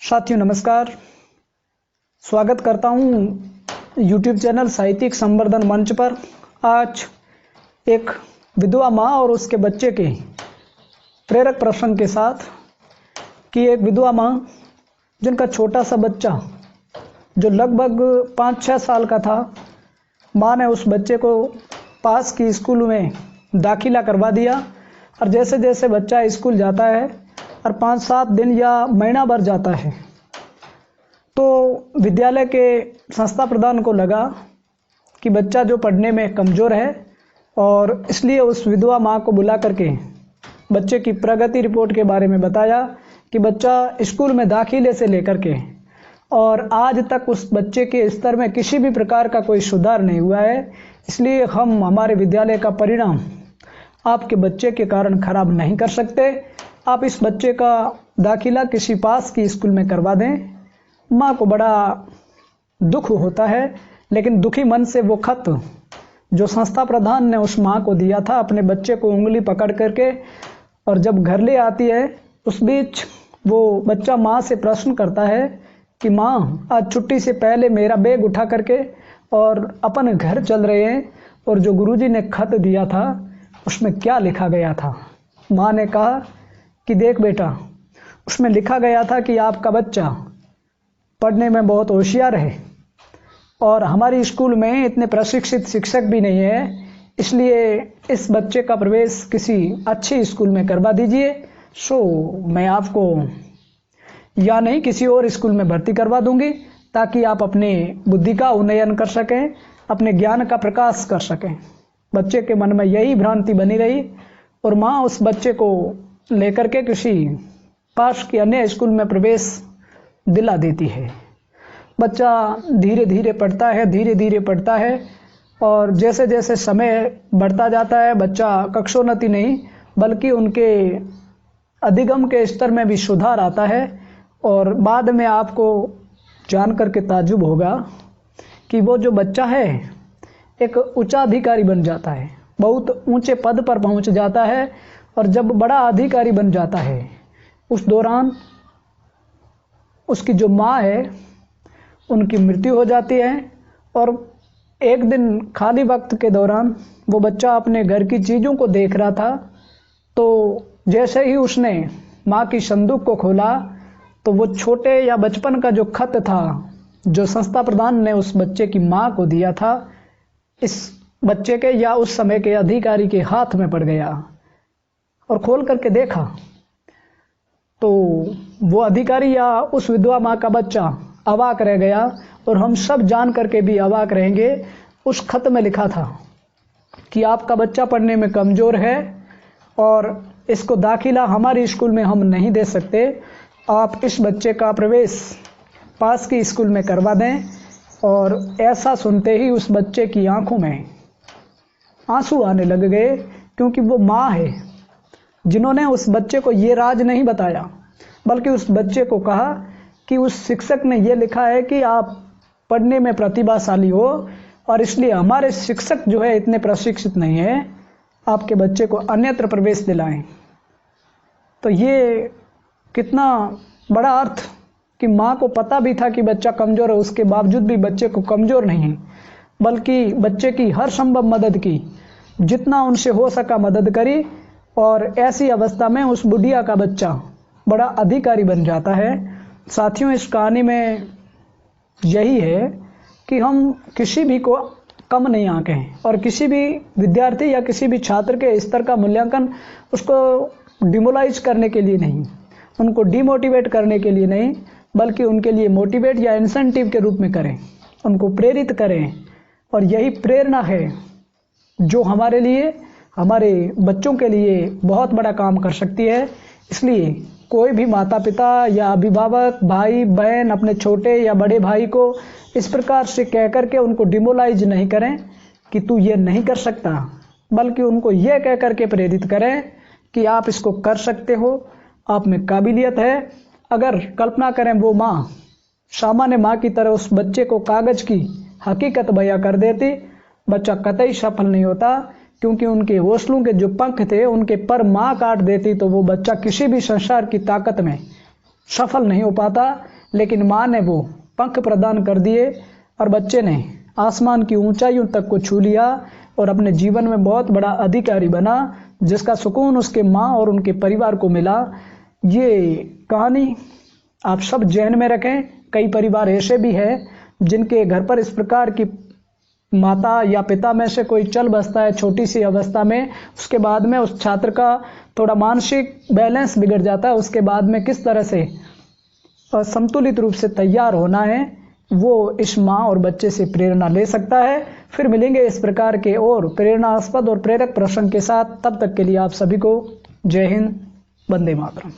साथियों नमस्कार। स्वागत करता हूं यूट्यूब चैनल साहित्यिक संवर्धन मंच पर। आज एक विधवा माँ और उसके बच्चे के प्रेरक प्रसंग के साथ कि एक विधवा माँ जिनका छोटा सा बच्चा जो लगभग 5-6 साल का था, माँ ने उस बच्चे को पास की स्कूल में दाखिला करवा दिया। और जैसे जैसे बच्चा स्कूल जाता है और 5-7 दिन या महीना भर जाता है तो विद्यालय के संस्था प्रधान को लगा कि बच्चा जो पढ़ने में कमज़ोर है, और इसलिए उस विधवा माँ को बुला करके बच्चे की प्रगति रिपोर्ट के बारे में बताया कि बच्चा स्कूल में दाखिले से लेकर के और आज तक उस बच्चे के स्तर में किसी भी प्रकार का कोई सुधार नहीं हुआ है। इसलिए हम हमारे विद्यालय का परिणाम आपके बच्चे के कारण खराब नहीं कर सकते। आप इस बच्चे का दाखिला किसी पास की स्कूल में करवा दें। माँ को बड़ा दुख होता है, लेकिन दुखी मन से वो खत जो संस्था प्रधान ने उस माँ को दिया था अपने बच्चे को उंगली पकड़ करके, और जब घर ले आती है उस बीच वो बच्चा माँ से प्रश्न करता है कि माँ, आज छुट्टी से पहले मेरा बैग उठा करके और अपन घर चल रहे हैं, और जो गुरुजी ने खत दिया था उसमें क्या लिखा गया था। माँ ने कहा कि देख बेटा, उसमें लिखा गया था कि आपका बच्चा पढ़ने में बहुत होशियार है और हमारी स्कूल में इतने प्रशिक्षित शिक्षक भी नहीं है, इसलिए इस बच्चे का प्रवेश किसी अच्छी स्कूल में करवा दीजिए। मैं आपको या नहीं किसी और स्कूल में भर्ती करवा दूंगी ताकि आप अपने बुद्धि का उन्नयन कर सकें, अपने ज्ञान का प्रकाश कर सकें। बच्चे के मन में यही भ्रांति बनी रही और माँ उस बच्चे को लेकर के किसी पास के अन्य स्कूल में प्रवेश दिला देती है। बच्चा धीरे धीरे पढ़ता है और जैसे जैसे समय बढ़ता जाता है बच्चा कक्षोन्नति नहीं बल्कि उनके अधिगम के स्तर में भी सुधार आता है। और बाद में आपको जान करके ताज्जुब होगा कि वो जो बच्चा है एक उच्च अधिकारी बन जाता है, बहुत ऊंचे पद पर पहुंच जाता है। और जब बड़ा अधिकारी बन जाता है उस दौरान उसकी जो माँ है उनकी मृत्यु हो जाती है। और एक दिन खाली वक्त के दौरान वो बच्चा अपने घर की चीज़ों को देख रहा था, तो जैसे ही उसने माँ की संदूक को खोला तो वो छोटे या बचपन का जो खत था जो संस्था प्रधान ने उस बच्चे की माँ को दिया था, इस बच्चे के या उस समय के अधिकारी के हाथ में पड़ गया। और खोल करके देखा तो वो अधिकारी या उस विधवा माँ का बच्चा अवाक रह गया। और हम सब जान करके भी अवाक रहेंगे। उस खत में लिखा था कि आपका बच्चा पढ़ने में कमज़ोर है और इसको दाखिला हमारी स्कूल में हम नहीं दे सकते, आप इस बच्चे का प्रवेश पास की स्कूल में करवा दें। और ऐसा सुनते ही उस बच्चे की आंखों में आंसू आने लग गए, क्योंकि वो माँ है जिन्होंने उस बच्चे को ये राज नहीं बताया, बल्कि उस बच्चे को कहा कि उस शिक्षक ने ये लिखा है कि आप पढ़ने में प्रतिभाशाली हो और इसलिए हमारे शिक्षक जो है इतने प्रशिक्षित नहीं है, आपके बच्चे को अन्यत्र प्रवेश दिलाएं। तो ये कितना बड़ा अर्थ कि माँ को पता भी था कि बच्चा कमज़ोर है, उसके बावजूद भी बच्चे को कमज़ोर नहीं बल्कि बच्चे की हर संभव मदद की, जितना उनसे हो सका मदद करी। और ऐसी अवस्था में उस बुढ़िया का बच्चा बड़ा अधिकारी बन जाता है। साथियों, इस कहानी में यही है कि हम किसी भी को कम नहीं आंकें और किसी भी विद्यार्थी या किसी भी छात्र के स्तर का मूल्यांकन उसको डिमोलाइज करने के लिए नहीं, उनको डिमोटिवेट करने के लिए नहीं, बल्कि उनके लिए मोटिवेट या इंसेंटिव के रूप में करें, उनको प्रेरित करें। और यही प्रेरणा है जो हमारे लिए, हमारे बच्चों के लिए बहुत बड़ा काम कर सकती है। इसलिए कोई भी माता पिता या अभिभावक, भाई बहन अपने छोटे या बड़े भाई को इस प्रकार से कह करके उनको डिमोलाइज नहीं करें कि तू ये नहीं कर सकता, बल्कि उनको ये कह करके प्रेरित करें कि आप इसको कर सकते हो, आप में काबिलियत है। अगर कल्पना करें वो माँ सामान्य माँ की तरह उस बच्चे को कागज़ की हकीकत बयां कर देती, बच्चा कतई सफल नहीं होता, क्योंकि उनके हौसलों के जो पंख थे उनके पर माँ काट देती तो वो बच्चा किसी भी संसार की ताकत में सफल नहीं हो पाता। लेकिन माँ ने वो पंख प्रदान कर दिए और बच्चे ने आसमान की ऊंचाइयों तक को छू लिया और अपने जीवन में बहुत बड़ा अधिकारी बना, जिसका सुकून उसके माँ और उनके परिवार को मिला। ये कहानी आप सब जहन में रखें। कई परिवार ऐसे भी हैं जिनके घर पर इस प्रकार की माता या पिता में से कोई चल बसता है छोटी सी अवस्था में, उसके बाद में उस छात्र का थोड़ा मानसिक बैलेंस बिगड़ जाता है। उसके बाद में किस तरह से संतुलित रूप से तैयार होना है, वो इस माँ और बच्चे से प्रेरणा ले सकता है। फिर मिलेंगे इस प्रकार के और प्रेरणास्पद और प्रेरक प्रसंग के साथ। तब तक के लिए आप सभी को जय हिंद, वंदे मातरम।